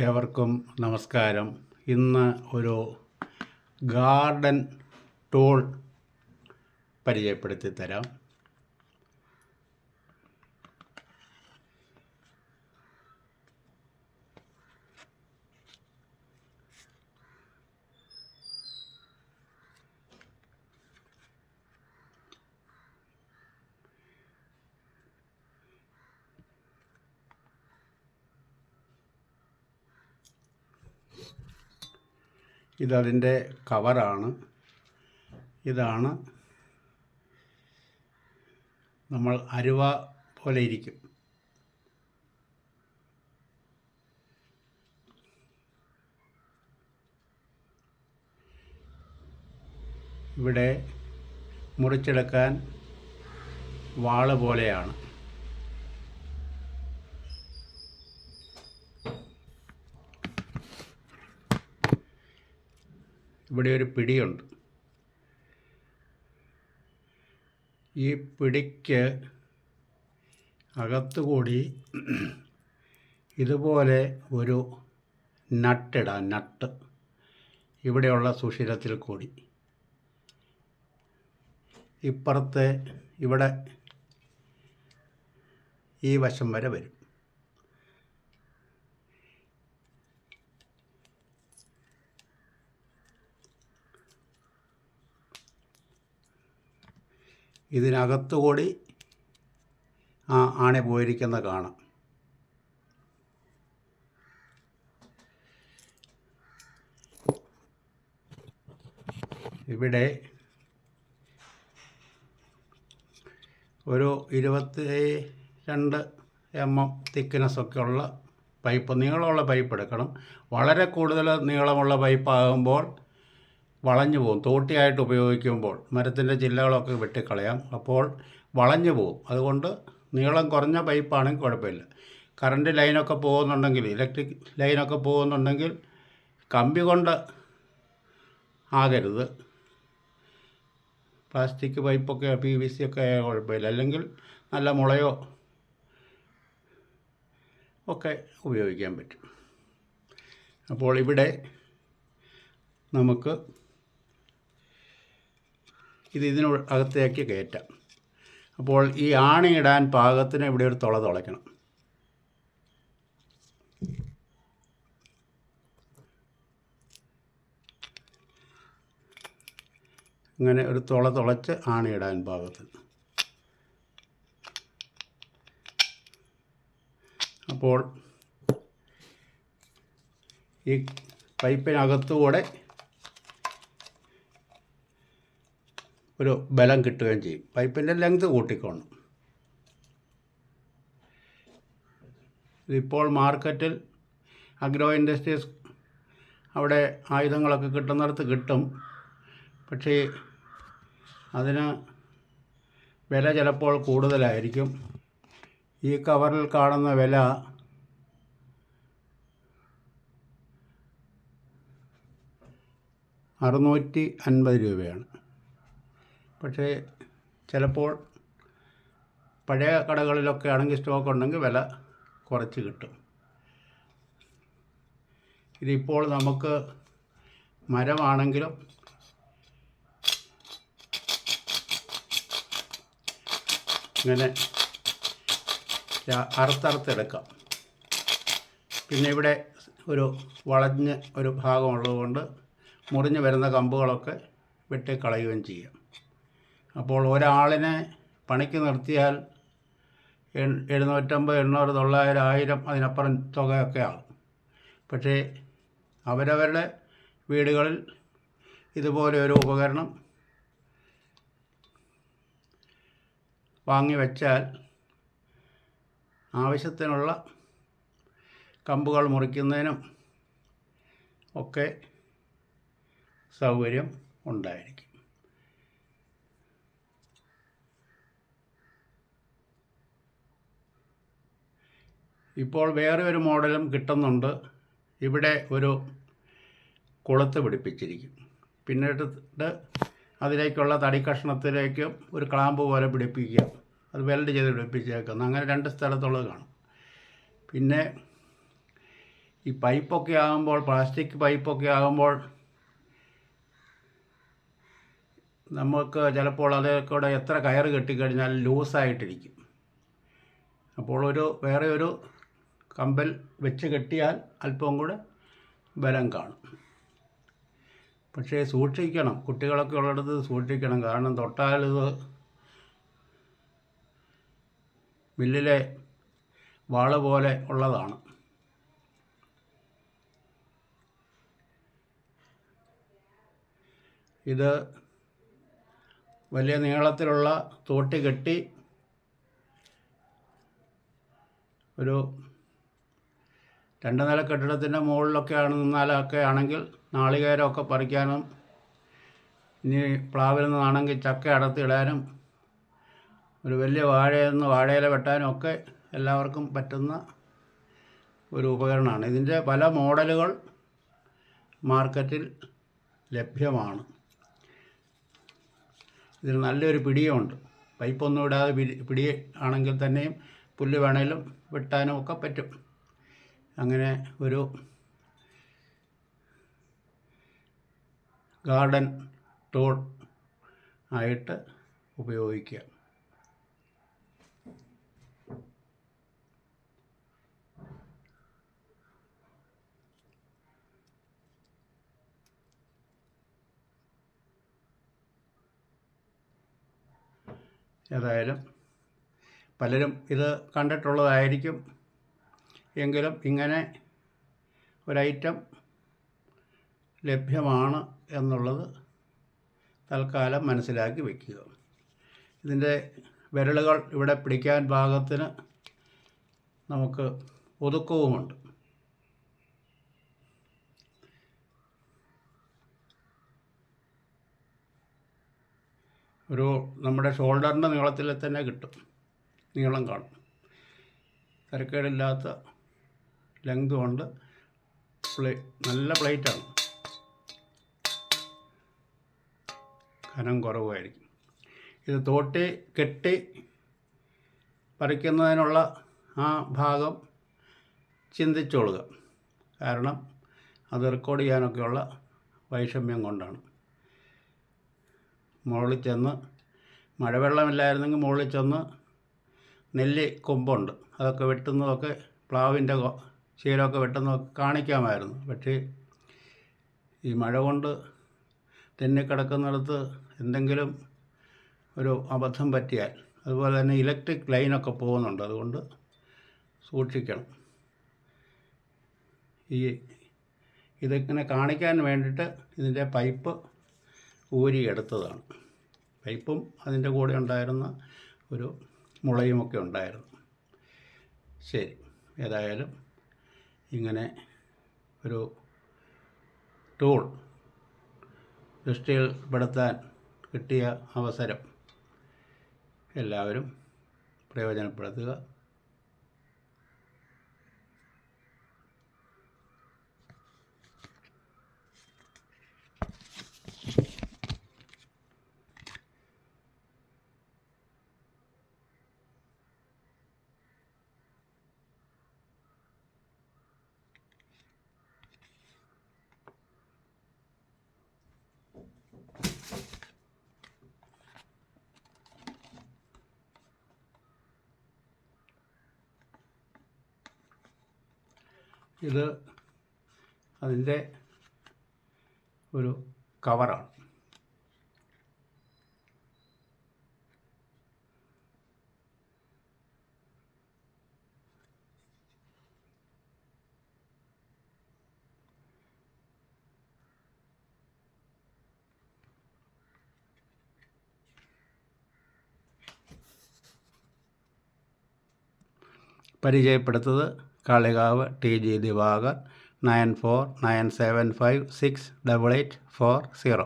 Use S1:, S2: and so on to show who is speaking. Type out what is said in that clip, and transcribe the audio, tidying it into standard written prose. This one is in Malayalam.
S1: ഏവർക്കും നമസ്കാരം. ഇന്ന് ഒരു ഗാർഡൻ ടൂൾ പരിചയപ്പെടുത്തി തരാം. ഇതതിൻ്റെ കവറാണ്. ഇതാണ് നമ്മൾ അരുവ പോലെ ഇരിക്കും. ഇവിടെ മുറിച്ചെടുക്കാൻ വാള് പോലെയാണ്. ഇവിടെ ഒരു പിടിയുണ്ട്. ഈ പിടിക്ക് അകത്തുകൂടി ഇതുപോലെ ഒരു നട്ടിടാം. നട്ട് ഇവിടെയുള്ള സുഷിരത്തിൽ കൂടി ഇപ്പുറത്തെ ഇവിടെ ഈ വശം വരെ വരും. ഇതിനകത്തുകൂടി ആ ആണി പോയിരിക്കുന്ന കാണാം. ഇവിടെ ഒരു 22 mm തിക്നെസ്സൊക്കെ ഉള്ള പൈപ്പ്, നീളമുള്ള പൈപ്പ് എടുക്കണം. വളരെ കൂടുതൽ നീളമുള്ള പൈപ്പാകുമ്പോൾ വളഞ്ഞു പോകും. തോട്ടിയായിട്ട് ഉപയോഗിക്കുമ്പോൾ മരത്തിൻ്റെ ചില്ലകളൊക്കെ വെട്ടിക്കളയാം. അപ്പോൾ വളഞ്ഞു പോകും. അതുകൊണ്ട് നീളം കുറഞ്ഞ പൈപ്പാണെങ്കിൽ കുഴപ്പമില്ല. കറണ്ട് ലൈനൊക്കെ പോകുന്നുണ്ടെങ്കിൽ, ഇലക്ട്രിക് ലൈനൊക്കെ പോകുന്നുണ്ടെങ്കിൽ കമ്പി കൊണ്ട് ആകരുത്. പ്ലാസ്റ്റിക് പൈപ്പൊക്കെ PVC ഒക്കെ ആയാൽ കുഴപ്പമില്ല. അല്ലെങ്കിൽ നല്ല മുളയോ ഒക്കെ ഉപയോഗിക്കാൻ പറ്റും. അപ്പോൾ ഇവിടെ നമുക്ക് ഇതിനകത്തേക്ക് കയറ്റാം. അപ്പോൾ ഈ ആണി ഇടാൻ പാകത്തിന് ഇവിടെ ഒരു തുള തുളയ്ക്കണം. ഇങ്ങനെ ഒരു തുള തുളച്ച് ആണി ഇടാൻ പാകത്തിന്. അപ്പോൾ ഈ പൈപ്പിനകത്തുകൂടെ ഒരു ബലം കിട്ടുകയും ചെയ്യും. പൈപ്പിൻ്റെ ലെങ്ത് കൂട്ടിക്കോണം. ഇതിപ്പോൾ മാർക്കറ്റിൽ അഗ്രോ ഇൻഡസ്ട്രീസ് അവിടെ ആയുധങ്ങളൊക്കെ കിട്ടുന്നിടത്ത് കിട്ടും. പക്ഷേ അതിന് വില ചിലപ്പോൾ കൂടുതലായിരിക്കും. ഈ കവറിൽ കാണുന്ന വില 650 രൂപയാണ്. പക്ഷേ ചിലപ്പോൾ പഴയ കടകളിലൊക്കെ ആണെങ്കിൽ സ്റ്റോക്ക് ഉണ്ടെങ്കിൽ വില കുറച്ച് കിട്ടും. ഇതിപ്പോൾ നമുക്ക് മരമാണെങ്കിലും ഇങ്ങനെ അറുത്തെടുക്കാം. പിന്നെ ഇവിടെ ഒരു വളഞ്ഞ ഒരു ഭാഗമുള്ളതുകൊണ്ട് മുറിഞ്ഞ് വരുന്ന കമ്പുകളൊക്കെ വെട്ടിക്കളയുകയും ചെയ്യാം. അപ്പോൾ ഒരാളിനെ പണിക്ക് നിർത്തിയാൽ 750, 800, 900, 1000 അതിനപ്പുറം തുകയൊക്കെ ആകും. പക്ഷേ അവരവരുടെ വീടുകളിൽ ഇതുപോലെ ഒരു ഉപകരണം വാങ്ങി വച്ചാൽ ആവശ്യത്തിനുള്ള കമ്പുകൾ മുറിക്കുന്നതിനും ഒക്കെ സൗകര്യം ഉണ്ടായിരിക്കും. ഇപ്പോൾ വേറെ ഒരു മോഡലും കിട്ടുന്നുണ്ട്. ഇവിടെ ഒരു കുളത്ത് പിടിപ്പിച്ചിരിക്കും. പിന്നീട് അതിലേക്കുള്ള തടി കഷ്ണത്തിലേക്കും ഒരു ക്ലാമ്പ് പോലെ പിടിപ്പിക്കുക. അത് വെൽഡ് ചെയ്ത് പിടിപ്പിച്ചേക്കുന്നു. അങ്ങനെ 2 സ്ഥലത്തുള്ളത് കാണും. പിന്നെ ഈ പൈപ്പൊക്കെ ആകുമ്പോൾ, പ്ലാസ്റ്റിക് പൈപ്പൊക്കെ ആകുമ്പോൾ നമുക്ക് ചിലപ്പോൾ അതേ കൂടെ എത്ര കയറ് കെട്ടിക്കഴിഞ്ഞാൽ ലൂസായിട്ടിരിക്കും. അപ്പോൾ വേറെ ഒരു കമ്പൽ വെച്ച് കെട്ടിയാൽ അല്പം കൂടെ ബലം കാണും. പക്ഷേ സൂക്ഷിക്കണം, കുട്ടികളൊക്കെ ഉള്ളിടത്ത് സൂക്ഷിക്കണം. കാരണം തൊട്ടാൽ ഇത് മില്ലിലെ വാള് പോലെ ഉള്ളതാണ്. ഇത് വലിയ നീളത്തിലുള്ള തോട്ടി കെട്ടി ഒരു 2 നില കെട്ടിടത്തിൻ്റെ മുകളിലൊക്കെ നിന്നാലൊക്കെ ആണെങ്കിൽ നാളികേരമൊക്കെ പറിക്കാനും, ഇനി പ്ലാവിൽ നിന്നാണെങ്കിൽ ചക്ക അടർത്തിയിടാനും, ഒരു വലിയ വാഴയില വെട്ടാനും ഒക്കെ എല്ലാവർക്കും പറ്റുന്ന ഒരു ഉപകരണമാണ്. ഇതിൻ്റെ പല മോഡലുകൾ മാർക്കറ്റിൽ ലഭ്യമാണ്. ഇതിന് നല്ലൊരു പിടിയുമുണ്ട്. പൈപ്പൊന്നും ഇടാതെ പിടി ആണെങ്കിൽ തന്നെയും പുല്ല് വേണേലും വെട്ടാനും ഒക്കെ പറ്റും. അങ്ങനെ ഒരു ഗാർഡൻ ടൂൾ ആയിട്ട് ഉപയോഗിക്കുക. ഏതായാലും പലരും ഇത് കണ്ടിട്ടുള്ളതായിരിക്കും. എങ്കിലും ഇങ്ങനെ ഒരൈറ്റം ലഭ്യമാണ് എന്നുള്ളത് തൽക്കാലം മനസ്സിലാക്കി വയ്ക്കുക. ഇതിൻ്റെ വിരലുകൾ ഇവിടെ പിടിക്കാൻ പാകത്തിന് നമുക്ക് ഒതുക്കവുമുണ്ട്. നമ്മുടെ ഷോൾഡറിൻ്റെ നീളത്തിൽ തന്നെ കിട്ടും, നീളം കാണും. തരക്കേടില്ലാത്ത ലെങ്തും ഉണ്ട്. നല്ല പ്ലേറ്റാണ്, കനം കുറവായിരിക്കും. ഇത് തോട്ടി കെട്ടി പറിക്കുന്നതിനുള്ള ആ ഭാഗം ചിന്തിച്ചോളുക. കാരണം അത് റെക്കോർഡ് ചെയ്യാനൊക്കെയുള്ള വൈഷമ്യം കൊണ്ടാണ്. മുകളിൽ ചെന്ന്, മഴവെള്ളമില്ലായിരുന്നെങ്കിൽ മുകളിൽ ചെന്ന് നെല്ലി കൊമ്പുണ്ട്, അതൊക്കെ വെട്ടുന്നതൊക്കെ, പ്ലാവിൻ്റെ ശീലമൊക്കെ വെട്ടുന്നതൊക്കെ കാണിക്കാമായിരുന്നു. പക്ഷേ ഈ മഴ കൊണ്ട് തെന്നിക്കിടക്കുന്നിടത്ത് എന്തെങ്കിലും ഒരു അബദ്ധം പറ്റിയാൽ, അതുപോലെ തന്നെ ഇലക്ട്രിക് ലൈനൊക്കെ പോകുന്നുണ്ട്, അതുകൊണ്ട് സൂക്ഷിക്കണം. ഇതിങ്ങനെ കാണിക്കാൻ വേണ്ടിയിട്ട് ഇതിൻ്റെ പൈപ്പ് ഊരിയെടുത്തതാണ്. പൈപ്പും അതിൻ്റെ കൂടെ ഉണ്ടായിരുന്ന ഒരു മുളയുമൊക്കെ ഉണ്ടായിരുന്നു. ശരി, ഏതായാലും ഇങ്ങനെ ഒരു ടൂൾ ദൃഷ്ടിയിൽപ്പെടുത്താൻ കിട്ടിയ അവസരം എല്ലാവരും പ്രയോജനപ്പെടുത്തുക. ഇത് അതിൻ്റെ ഒരു കവറാണ്. പരിചയപ്പെടുത്തത് കാളികാവ് TG ദിവാകർ. 9497568840.